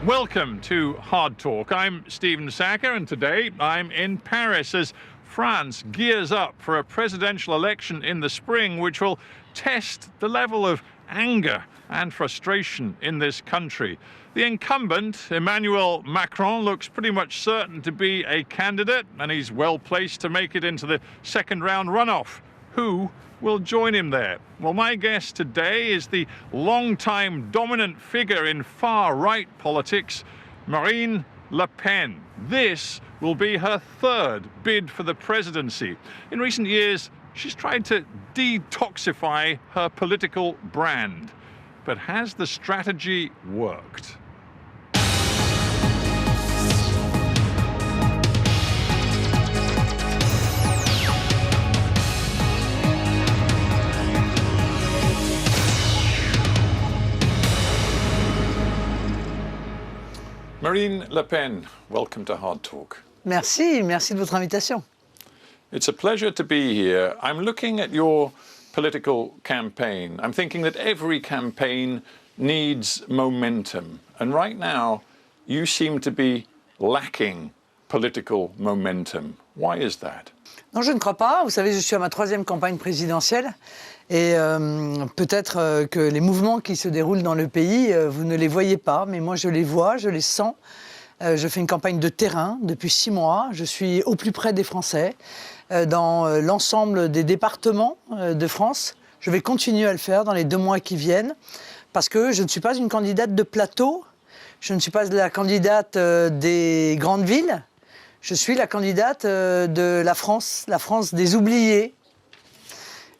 Welcome to Hard Talk. I'm Stephen Sacker, and today I'm in Paris as France gears up for a presidential election in the spring, which will test the level of anger and frustration in this country. The incumbent, Emmanuel Macron, looks pretty much certain to be a candidate, and he's well placed to make it into the second round runoff. Who will join him there? Well, my guest today is the long-time dominant figure in far-right politics, Marine Le Pen. This will be her third bid for the presidency. In recent years, she's tried to detoxify her political brand. But has the strategy worked? Marine Le Pen, welcome to Hard Talk. Merci de votre invitation. It's a pleasure to be here. I'm looking at your political campaign. I'm thinking that every campaign needs momentum. And right now, you seem to be lacking political momentum. Why is that? Non, je ne crois pas. Vous savez, je suis à ma troisième campagne présidentielle. Et peut-être que les mouvements qui se déroulent dans le pays, vous ne les voyez pas, mais moi je les vois, je les sens. Je fais une campagne de terrain depuis 6 mois. Je suis au plus près des Français, dans l'ensemble des départements de France. Je vais continuer à le faire dans les 2 mois qui viennent, parce que je ne suis pas une candidate de plateau, je ne suis pas la candidate des grandes villes, je suis la candidate de la France des oubliés.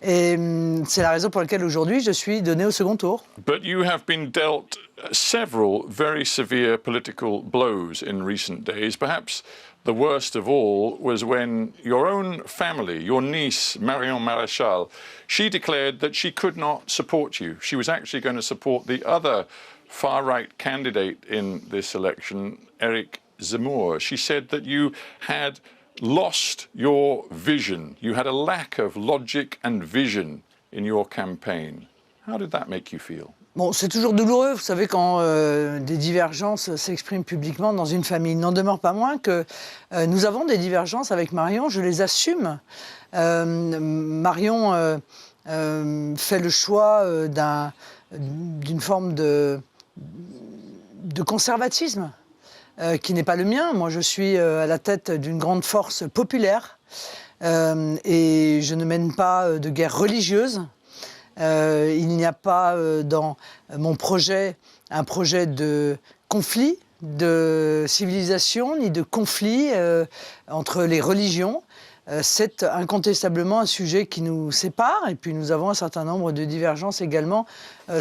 Et c'est la raison pour laquelle aujourd'hui je suis donné au second tour. But you have been dealt several very severe political blows in recent days. Perhaps the worst of all was when your own family, your niece Marion Maréchal, she declared that she could not support you. She was actually going to support the other far-right candidate in this election, Éric Zemmour. She said that you had lost your vision. You had a lack of logic and vision in your campaign. How did that make you feel? Bon, c'est toujours douloureux, vous savez, quand des divergences s'expriment publiquement dans une famille. Il n'en demeure pas moins que nous avons des divergences avec Marion, je les assume. Marion fait le choix d'une forme de conservatisme. Qui n'est pas le mien. Moi, je suis à la tête d'une grande force populaire et je ne mène pas de guerre religieuse. Il n'y a pas dans mon projet un projet de conflit, de civilisation, ni de conflit entre les religions. C'est incontestablement un sujet qui nous sépare et puis nous avons un certain nombre de divergences également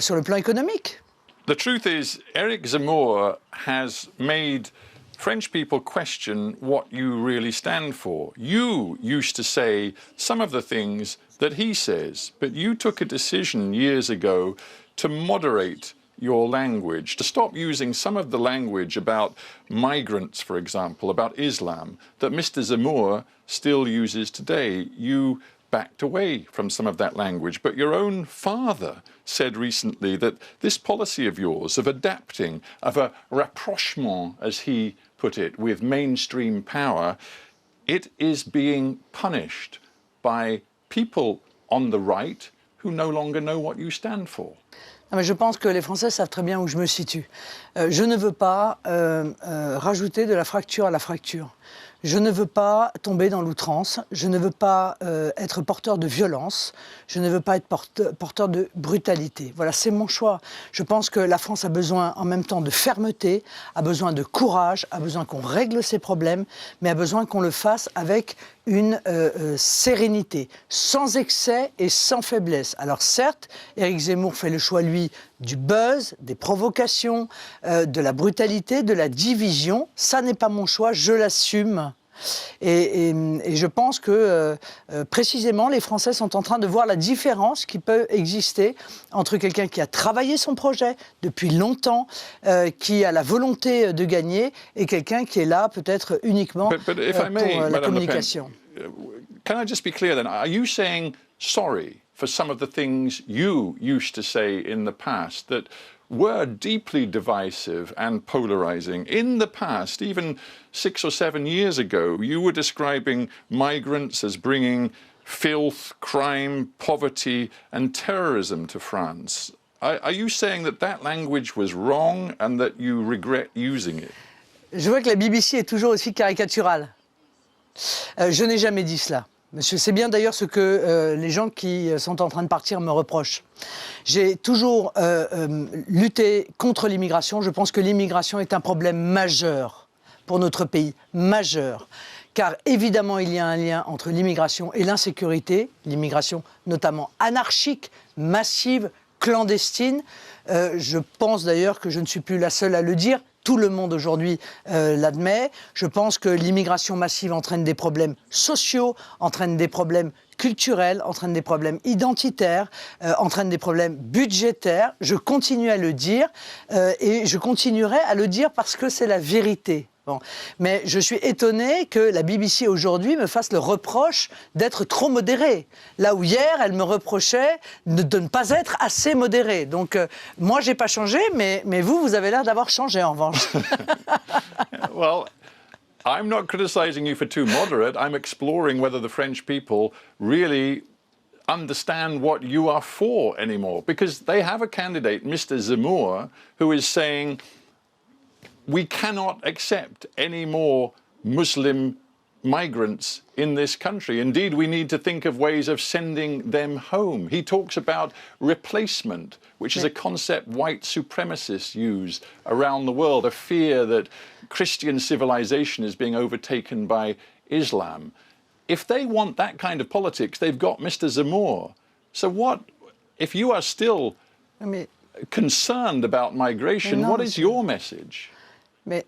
sur le plan économique. The truth is, Éric Zemmour has made French people question what you really stand for. You used to say some of the things that he says, but you took a decision years ago to moderate your language, to stop using some of the language about migrants, for example, about Islam, that Mr. Zemmour still uses today. You backed away from some of that language, but your own father said recently that this policy of yours of adapting, of a rapprochement, as he put it, with mainstream power, it is being punished by people on the right who no longer know what you stand for. Non, mais je pense que les Français savent très bien où je me situe. Je ne veux pas rajouter de la fracture à la fracture. Je ne veux pas tomber dans l'outrance, je ne veux pas être porteur de violence, je ne veux pas être porteur de brutalité. Voilà, c'est mon choix. Je pense que la France a besoin en même temps de fermeté, a besoin de courage, a besoin qu'on règle ses problèmes, mais a besoin qu'on le fasse avec une sérénité, sans excès et sans faiblesse. Alors certes, Éric Zemmour fait le choix, lui, du buzz, des provocations, de la brutalité, de la division. Ça n'est pas mon choix, je l'assume. Et je pense que précisément les Français sont en train de voir la différence qui peut exister entre quelqu'un qui a travaillé son projet depuis longtemps, qui a la volonté de gagner, et quelqu'un qui est là peut-être uniquement pour la communication. Can I just be clear then? Are you saying sorry for some of the things you used to say in the past that were deeply divisive and polarizing. In the past, even 6 or 7 years ago, you were describing migrants as bringing filth, crime, poverty and terrorism to France. Are you saying that that language was wrong and that you regret using it? Je vois que la BBC est toujours aussi caricaturale. Je n'ai jamais dit cela. Monsieur, c'est bien d'ailleurs ce que les gens qui sont en train de partir me reprochent. J'ai toujours lutté contre l'immigration. Je pense que l'immigration est un problème majeur pour notre pays, majeur. Car évidemment, il y a un lien entre l'immigration et l'insécurité, l'immigration notamment anarchique, massive, clandestine. Je pense d'ailleurs que je ne suis plus la seule à le dire. Tout le monde aujourd'hui l'admet. Je pense que l'immigration massive entraîne des problèmes sociaux, entraîne des problèmes culturels, entraîne des problèmes identitaires, entraîne des problèmes budgétaires. Je continue à le dire et je continuerai à le dire parce que c'est la vérité. Bon. Mais je suis étonné que la BBC aujourd'hui me fasse le reproche d'être trop modérée. Là où hier, elle me reprochait de ne pas être assez modérée. Donc moi, je n'ai pas changé, mais vous, vous avez l'air d'avoir changé en revanche. Well, I'm not criticizing you for too moderate. I'm exploring whether the French people really understand what you are for anymore. Because they have a candidate, Mr. Zemmour, who is saying, we cannot accept any more Muslim migrants in this country. Indeed, we need to think of ways of sending them home. He talks about replacement, which is a concept white supremacists use around the world, a fear that Christian civilization is being overtaken by Islam. If they want that kind of politics, they've got Mr. Zemmour. So what, if you are still concerned about migration, what is your message? Mais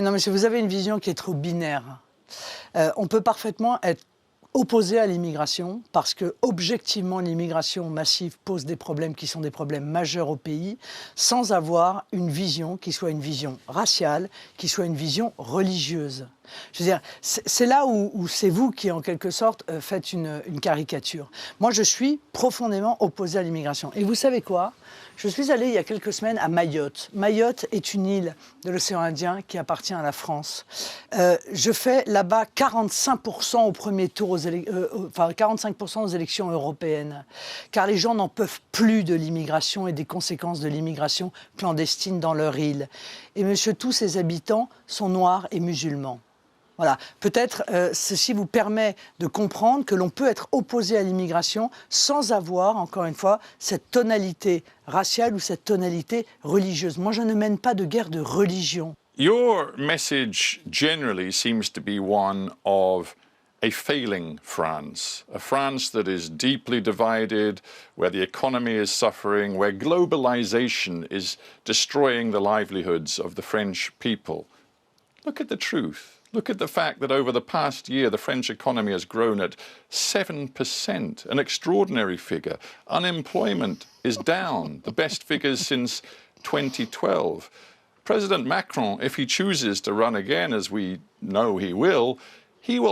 non, monsieur, vous avez une vision qui est trop binaire. On peut parfaitement être opposé à l'immigration parce que, objectivement, l'immigration massive pose des problèmes qui sont des problèmes majeurs au pays, sans avoir une vision qui soit une vision raciale, qui soit une vision religieuse. Je veux dire, c'est là où c'est vous qui, en quelque sorte, faites une caricature. Moi, je suis profondément opposé à l'immigration. Et vous savez quoi ? Je suis allé il y a quelques semaines à Mayotte. Mayotte est une île de l'océan Indien qui appartient à la France. Je fais là-bas 45% au premier tour, 45% aux élections européennes. Car les gens n'en peuvent plus de l'immigration et des conséquences de l'immigration clandestine dans leur île. Et monsieur, tous ces habitants sont noirs et musulmans. Voilà. Peut-être ceci vous permet de comprendre que l'on peut être opposé à l'immigration sans avoir, encore une fois, cette tonalité raciale ou cette tonalité religieuse. Moi, je ne mène pas de guerre de religion. Your message generally seems to be one of a failing France, a France that is deeply divided, where the economy is suffering, where globalization is destroying the livelihoods of the French people. Look at the truth. Look at the fact that over the past year, the French economy has grown at 7%, an extraordinary figure. Unemployment is down, the best figures since 2012. President Macron, if he chooses to run again, as we know he will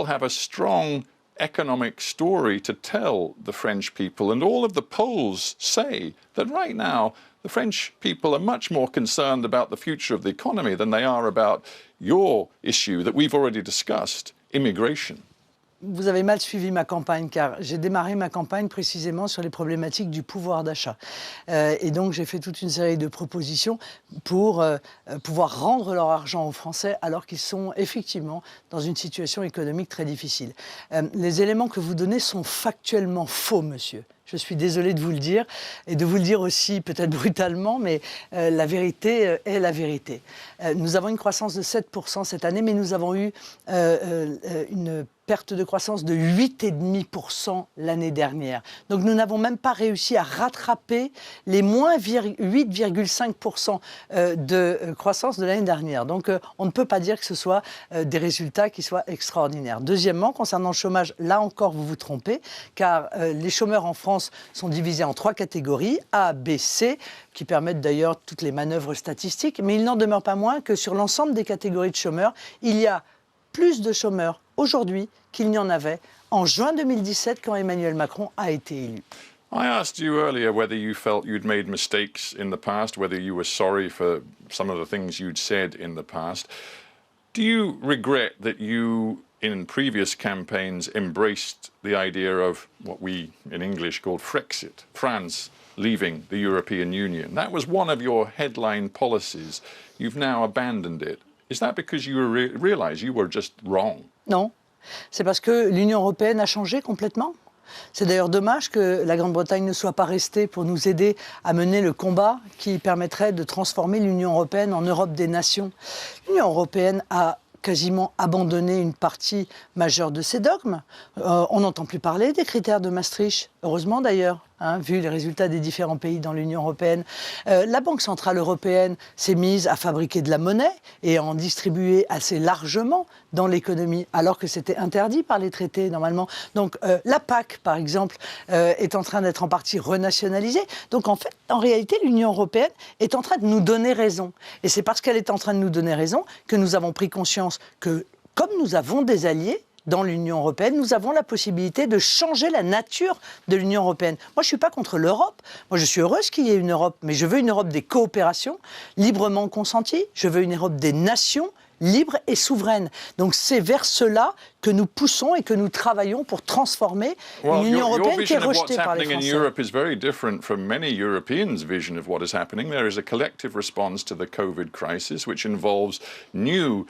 have a strong economic story to tell the French people. And all of the polls say that right now, the French people are much more concerned about the future of the economy than they are about your issue that we've already discussed, immigration. Vous avez mal suivi ma campagne, car j'ai démarré ma campagne précisément sur les problématiques du pouvoir d'achat. Et donc, j'ai fait toute une série de propositions pour pouvoir rendre leur argent aux Français alors qu'ils sont effectivement dans une situation économique très difficile. Les éléments que vous donnez sont factuellement faux, monsieur. Je suis désolé de vous le dire, et de vous le dire aussi peut-être brutalement, mais la vérité est la vérité. Nous avons une croissance de 7% cette année, mais nous avons eu une perte de croissance de 8,5% l'année dernière. Donc nous n'avons même pas réussi à rattraper les moins 8,5% de croissance de l'année dernière. Donc on ne peut pas dire que ce soit des résultats qui soient extraordinaires. Deuxièmement, concernant le chômage, là encore vous vous trompez, car les chômeurs en France sont divisés en 3 catégories, A, B, C, qui permettent d'ailleurs toutes les manœuvres statistiques, mais il n'en demeure pas moins que sur l'ensemble des catégories de chômeurs, il y a plus de chômeurs aujourd'hui qu'il n'y en avait en juin 2017 quand Emmanuel Macron a été élu. I asked you earlier whether you felt you'd made mistakes in the past, whether you were sorry for some of the things you'd said in the past. Do you regret that you, in previous campaigns, embraced the idea of what we in English called Frexit, France leaving the European Union? That was one of your headline policies. You've now abandoned it. Is that because you realize you were just wrong? Non, c'est parce que l'Union européenne a changé complètement. C'est d'ailleurs dommage que la Grande-Bretagne ne soit pas restée pour nous aider à mener le combat qui permettrait de transformer l'Union européenne en Europe des nations. L'Union européenne a quasiment abandonné une partie majeure de ses dogmes. On n'entend plus parler des critères de Maastricht, heureusement d'ailleurs, hein, vu les résultats des différents pays dans l'Union européenne. La Banque centrale européenne s'est mise à fabriquer de la monnaie et à en distribuer assez largement dans l'économie, alors que c'était interdit par les traités normalement. Donc la PAC, par exemple, est en train d'être en partie renationalisée. Donc en fait, en réalité, l'Union européenne est en train de nous donner raison. Et c'est parce qu'elle est en train de nous donner raison que nous avons pris conscience que, comme nous avons des alliés dans l'Union européenne, nous avons la possibilité de changer la nature de l'Union européenne. Moi, je ne suis pas contre l'Europe. Moi, je suis heureuse qu'il y ait une Europe, mais je veux une Europe des coopérations librement consenties. Je veux une Europe des nations libres et souveraines. Donc c'est vers cela que nous poussons et que nous travaillons pour transformer une Union européenne qui est rejetée par les Français. Your vision of what's happening in Europe is very different from many Europeans' vision of what is happening. There is a collective response to the COVID crisis, which involves new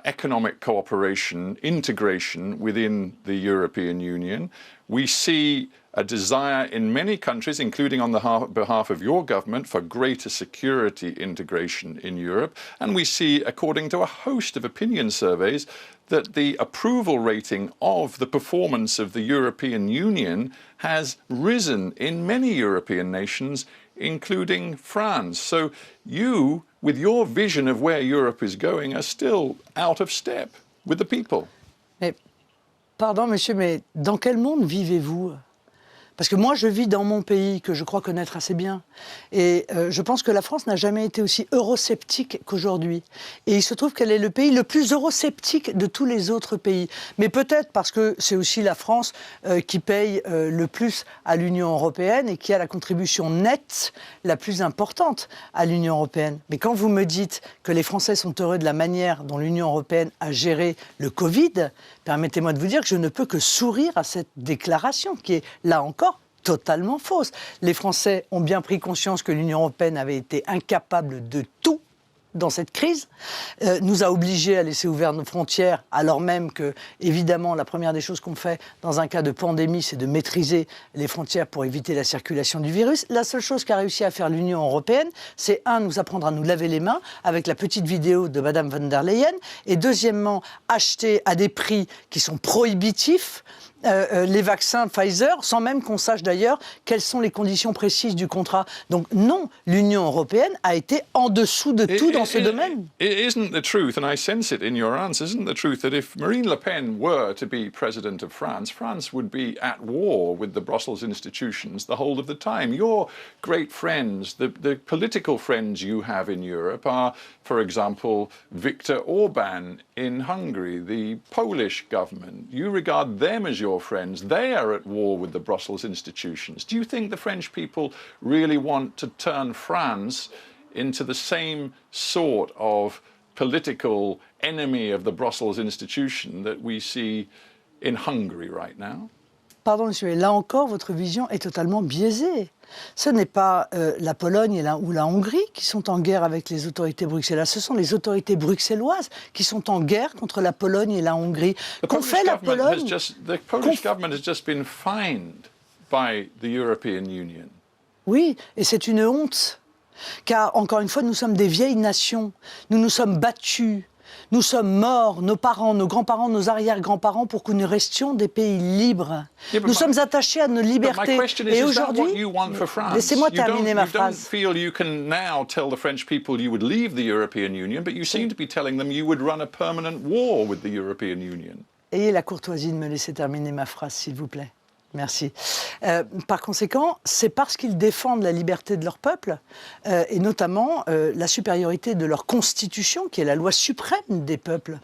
economic cooperation, integration within the European Union. We see a desire in many countries, including on the behalf of your government, for greater security integration in Europe. And we see, according to a host of opinion surveys, that the approval rating of the performance of the European Union has risen in many European nations, including France. So you, with your vision of where Europe is going, are still out of step with the people. Mais, pardon, monsieur, mais dans quel monde vivez-vous ? Parce que moi, je vis dans mon pays, que je crois connaître assez bien. Et je pense que la France n'a jamais été aussi eurosceptique qu'aujourd'hui. Et il se trouve qu'elle est le pays le plus eurosceptique de tous les autres pays. Mais peut-être parce que c'est aussi la France qui paye le plus à l'Union européenne et qui a la contribution nette la plus importante à l'Union européenne. Mais quand vous me dites que les Français sont heureux de la manière dont l'Union européenne a géré le Covid, permettez-moi de vous dire que je ne peux que sourire à cette déclaration qui est, là encore, totalement fausse. Les Français ont bien pris conscience que l'Union européenne avait été incapable de tout dans cette crise, nous a obligés à laisser ouvertes nos frontières, alors même que, évidemment, la première des choses qu'on fait dans un cas de pandémie, c'est de maîtriser les frontières pour éviter la circulation du virus. La seule chose qu'a réussi à faire l'Union européenne, c'est nous apprendre à nous laver les mains avec la petite vidéo de Madame von der Leyen, et deuxièmement, acheter à des prix qui sont prohibitifs les vaccins Pfizer, sans même qu'on sache d'ailleurs quelles sont les conditions précises du contrat. Donc non, l'Union européenne a été en dessous de tout dans ce domaine. Isn't the truth, and I sense it in your answer, isn't the truth that if Marine Le Pen were to be president of France, France would be at war with the Brussels institutions the whole of the time? Your great friends, the political friends you have in Europe are, for example, Viktor Orban in Hungary, the Polish government. You regard them as your friends. They are at war with the Brussels institutions. Do you think the French people really want to turn France into the same sort of political enemy of the Brussels institution that we see in Hungary right now? Pardon, monsieur, là encore, votre vision est totalement biaisée. Ce n'est pas la Pologne ou la Hongrie qui sont en guerre avec les autorités bruxelloises. Ce sont les autorités bruxelloises qui sont en guerre contre la Pologne et la Hongrie. The Polish government has just been fined by the European Union. Oui, et c'est une honte. Car, encore une fois, nous sommes des vieilles nations. Nous nous sommes battus. Nous sommes morts, nos parents, nos grands-parents, nos arrière-grands-parents, pour que nous restions des pays libres. Nous sommes attachés à nos libertés. Et aujourd'hui, laissez-moi terminer ma phrase. You don't feel you can now tell the French people you would leave the European Union, but you seem to be telling them you would run a permanent war with the European Union. Ayez la courtoisie de me laisser terminer ma phrase, s'il vous plaît. Merci. Par conséquent, c'est parce qu'ils défendent la liberté de leur peuple, et notamment la supériorité de leur constitution, qui est la loi suprême des peuples,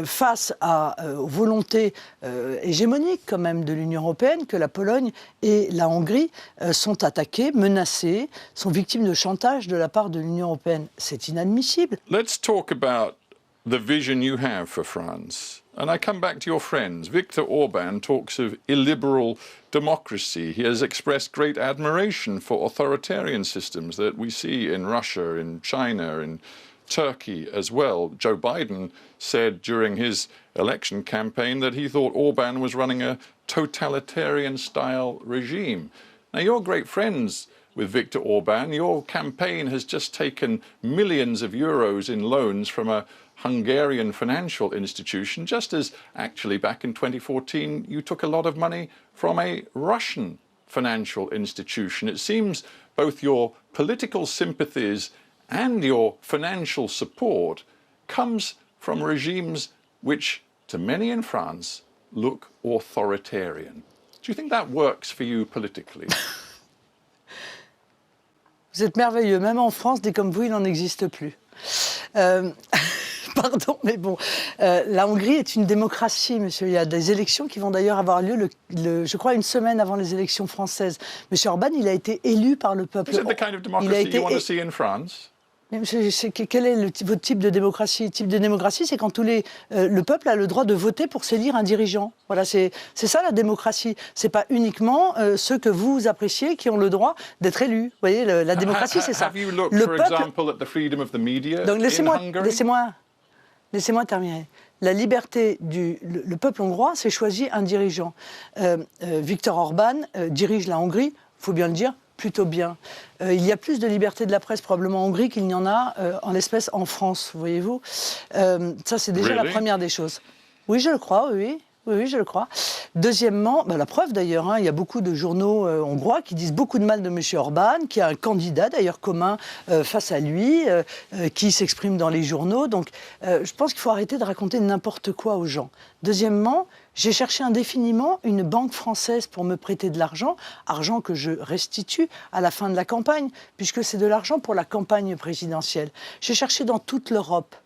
face aux volontés hégémoniques quand même de l'Union européenne, que la Pologne et la Hongrie sont attaquées, menacées, sont victimes de chantage de la part de l'Union européenne. C'est inadmissible. Let's talk about the vision you have for France. And I come back to your friends. Viktor Orban talks of illiberal democracy. He has expressed great admiration for authoritarian systems that we see in Russia, in China, in Turkey as well. Joe Biden said during his election campaign that he thought Orban was running a totalitarian-style regime. Now, you're great friends with Viktor Orban. Your campaign has just taken millions of euros in loans from a Hungarian financial institution, just as actually back in 2014 you took a lot of money from a Russian financial institution. It seems both your political sympathies and your financial support comes from regimes which, to many in France, look authoritarian. Do you think that works for you politically? Vous êtes merveilleux. Même en France, des comme vous, il n'en existe plus. Pardon, mais bon, la Hongrie est une démocratie, monsieur. Il y a des élections qui vont d'ailleurs avoir lieu, je crois, une semaine avant les élections françaises. Monsieur Orban, il a été élu par le peuple. Is it the kind of democracy you want to see in France? Mais monsieur, quel est votre type de démocratie? Le type de démocratie, c'est quand le peuple a le droit de voter pour s'élire un dirigeant. Voilà, c'est ça la démocratie. C'est pas uniquement ceux que vous appréciez qui ont le droit d'être élus. Vous voyez, la démocratie, c'est ça. Have you looked, for example, at the freedom of the media Donc laissez-moi terminer. La liberté le peuple hongrois s'est choisi un dirigeant. Viktor Orban dirige la Hongrie, il faut bien le dire, plutôt bien. Il y a plus de liberté de la presse probablement en Hongrie qu'il n'y en a en l'espèce en France, voyez-vous. Ça, c'est déjà la première des choses. Oui, je le crois, oui. Oui, je le crois. Deuxièmement, la preuve d'ailleurs, il y a beaucoup de journaux hongrois qui disent beaucoup de mal de M. Orban, qui a un candidat d'ailleurs commun face à lui, qui s'exprime dans les journaux. Donc je pense qu'il faut arrêter de raconter n'importe quoi aux gens. Deuxièmement, j'ai cherché indéfiniment une banque française pour me prêter de l'argent, argent que je restitue à la fin de la campagne, puisque c'est de l'argent pour la campagne présidentielle. J'ai cherché dans toute l'Europe.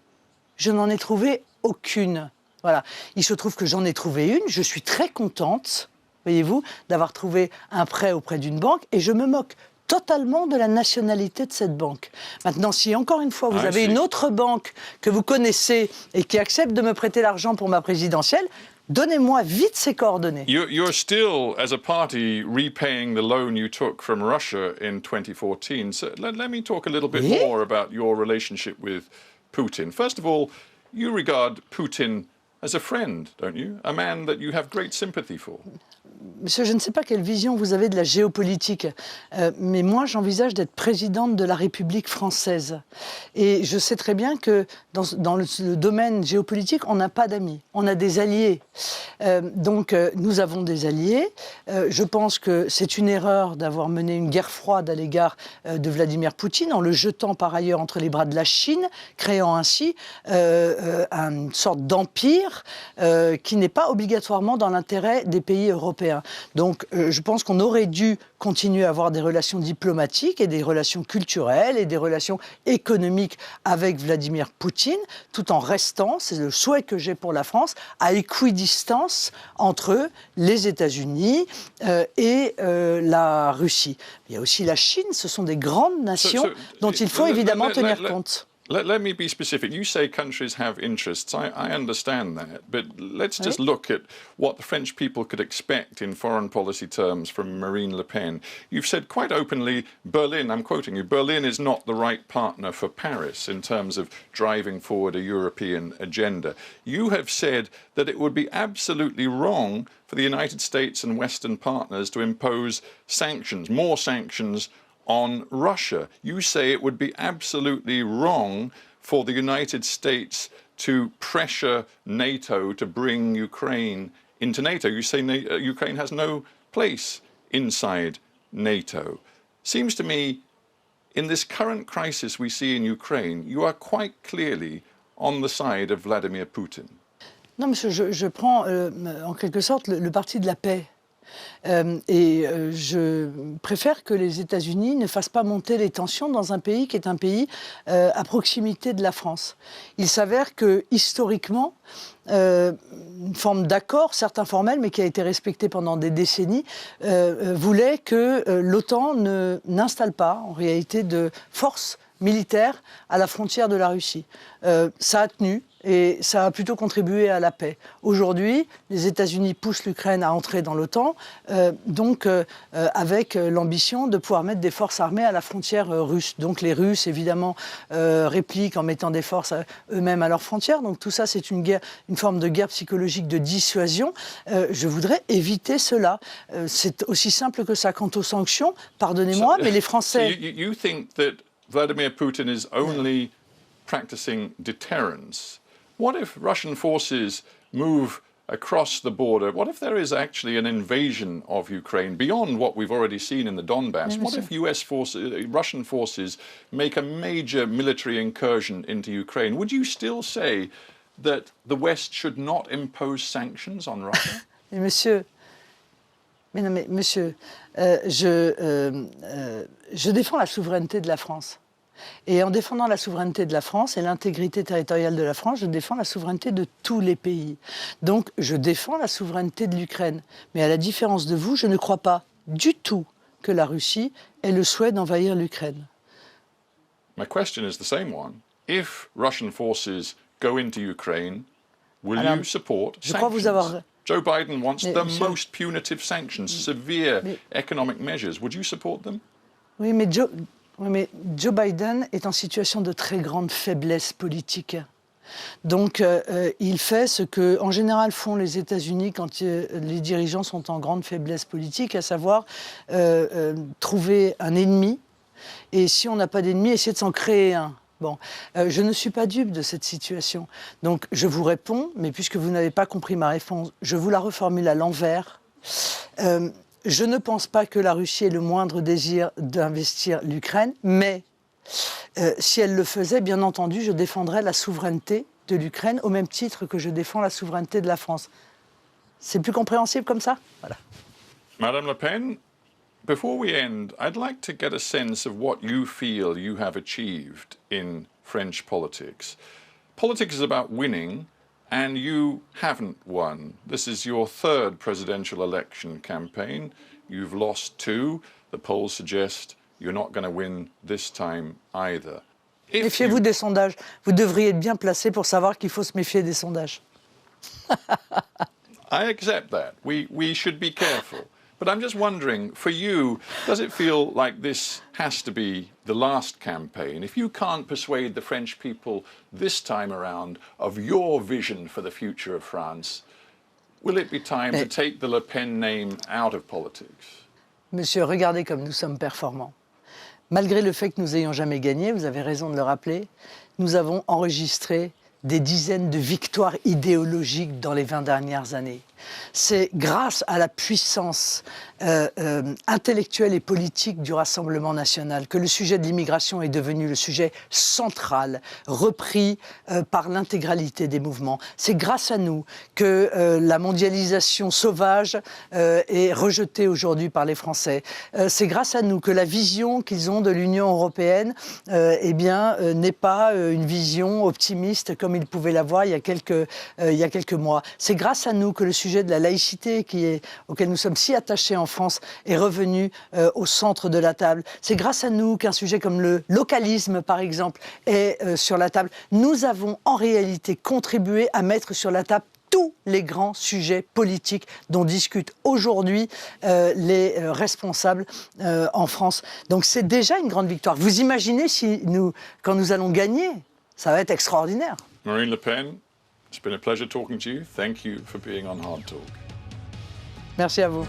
Je n'en ai trouvé aucune. Voilà. Il se trouve que j'en ai trouvé une. Je suis très contente, voyez-vous, d'avoir trouvé un prêt auprès d'une banque et je me moque totalement de la nationalité de cette banque. Maintenant, si encore une fois vous avez une autre banque que vous connaissez et qui accepte de me prêter l'argent pour ma présidentielle, donnez-moi vite ses coordonnées. You're still, as a party, repaying the loan you took from Russia in 2014. So let me talk a little bit more about your relationship with Putin. First of all, you regard Putin as a friend, don't you? A man that you have great sympathy for. Monsieur, je ne sais pas quelle vision vous avez de la géopolitique, mais moi, j'envisage d'être présidente de la République française. Et je sais très bien que dans le domaine géopolitique, on n'a pas d'amis, on a des alliés. Donc, nous avons des alliés. Je pense que c'est une erreur d'avoir mené une guerre froide à l'égard de Vladimir Poutine, en le jetant par ailleurs entre les bras de la Chine, créant ainsi une sorte d'empire qui n'est pas obligatoirement dans l'intérêt des pays européens. Donc je pense qu'on aurait dû continuer à avoir des relations diplomatiques et des relations culturelles et des relations économiques avec Vladimir Poutine, tout en restant, c'est le souhait que j'ai pour la France, à équidistance entre les États-Unis et la Russie. Il y a aussi la Chine, ce sont des grandes nations dont il faut évidemment tenir compte. Let me be specific. You say countries have interests. I understand that. But let's just look at what the French people could expect in foreign policy terms from Marine Le Pen. You've said quite openly, Berlin, I'm quoting you, Berlin is not the right partner for Paris in terms of driving forward a European agenda. You have said that it would be absolutely wrong for the United States and Western partners to impose sanctions, more sanctions on Russia. You say it would be absolutely wrong for the United States to pressure NATO to bring Ukraine into NATO. You say Ukraine has no place inside NATO. Seems to me, in this current crisis we see in Ukraine, you are quite clearly on the side of Vladimir Putin. Non, monsieur, je prends en quelque sorte le parti de la paix. Je préfère que les États-Unis ne fassent pas monter les tensions dans un pays qui est un pays à proximité de la France. Il s'avère que, historiquement, une forme d'accord, certes informel, mais qui a été respecté pendant des décennies, voulait que l'OTAN n'installe pas, en réalité, de forces militaires à la frontière de la Russie. Ça a tenu. Et ça a plutôt contribué à la paix. Aujourd'hui, les États-Unis poussent l'Ukraine à entrer dans l'OTAN, avec l'ambition de pouvoir mettre des forces armées à la frontière russe. Donc les Russes, évidemment, répliquent en mettant des forces eux-mêmes à leurs frontières. Donc tout ça, c'est une forme de guerre psychologique de dissuasion. Je voudrais éviter cela. C'est aussi simple que ça. Quant aux sanctions, pardonnez-moi, mais les Français... So you think that Vladimir Putin is only practicing deterrence? What if Russian forces move across the border? What if there is actually an invasion of Ukraine beyond what we've already seen in the Donbass? What if Russian forces make a major military incursion into Ukraine? Would you still say that the West should not impose sanctions on Russia? Mais monsieur, je défends la souveraineté de la France. Et en défendant la souveraineté de la France et l'intégrité territoriale de la France, je défends la souveraineté de tous les pays. Donc, je défends la souveraineté de l'Ukraine. Mais à la différence de vous, je ne crois pas du tout que la Russie ait le souhait d'envahir l'Ukraine. My question is the same one. If Russian forces go into Ukraine, will you support sanctions? Je crois vous avoir... Joe Biden wants the most punitive sanctions, severe economic measures. Would you support them? Oui, mais Joe Biden est en situation de très grande faiblesse politique. Donc, il fait ce que, en général, font les États-Unis quand les dirigeants sont en grande faiblesse politique, à savoir trouver un ennemi, et si on n'a pas d'ennemi, essayer de s'en créer un. Bon, je ne suis pas dupe de cette situation. Donc, je vous réponds, mais puisque vous n'avez pas compris ma réponse, je vous la reformule à l'envers. Je ne pense pas que la Russie ait le moindre désir d'investir l'Ukraine, mais si elle le faisait, bien entendu, je défendrais la souveraineté de l'Ukraine au même titre que je défends la souveraineté de la France. C'est plus compréhensible comme ça? Voilà. Madame Le Pen, before we end, I'd like to get a sense of what you feel you have achieved in French politics. Politics is about winning, and you haven't won. This is your third presidential election campaign. You've lost two. The polls suggest you're not going to win this time either. Méfiez-vous des sondages. Vous devriez être bien placé pour savoir qu'il faut se méfier des sondages. I accept that. We should be careful. But I'm just wondering, for you, does it feel like this has to be the last campaign? If you can't persuade the French people this time around of your vision for the future of France, will it be time to take the Le Pen name out of politics? Monsieur, regardez comme nous sommes performants. Malgré le fait que nous n'ayons jamais gagné, vous avez raison de le rappeler, nous avons enregistré des dizaines de victoires idéologiques dans les 20 dernières années. C'est grâce à la puissance intellectuelle et politique du Rassemblement national que le sujet de l'immigration est devenu le sujet central, repris par l'intégralité des mouvements. C'est grâce à nous que la mondialisation sauvage est rejetée aujourd'hui par les Français. C'est grâce à nous que la vision qu'ils ont de l'Union européenne n'est pas une vision optimiste comme ils pouvaient l'avoir il y a quelques mois. C'est grâce à nous que le sujet de la laïcité auquel nous sommes si attachés en France est revenu au centre de la table. C'est grâce à nous qu'un sujet comme le localisme, par exemple, est sur la table. Nous avons en réalité contribué à mettre sur la table tous les grands sujets politiques dont discutent aujourd'hui les responsables en France. Donc c'est déjà une grande victoire. Vous imaginez quand nous allons gagner, ça va être extraordinaire. Marine Le Pen, it's been a pleasure talking to you. Thank you for being on Hard Talk. Merci à vous.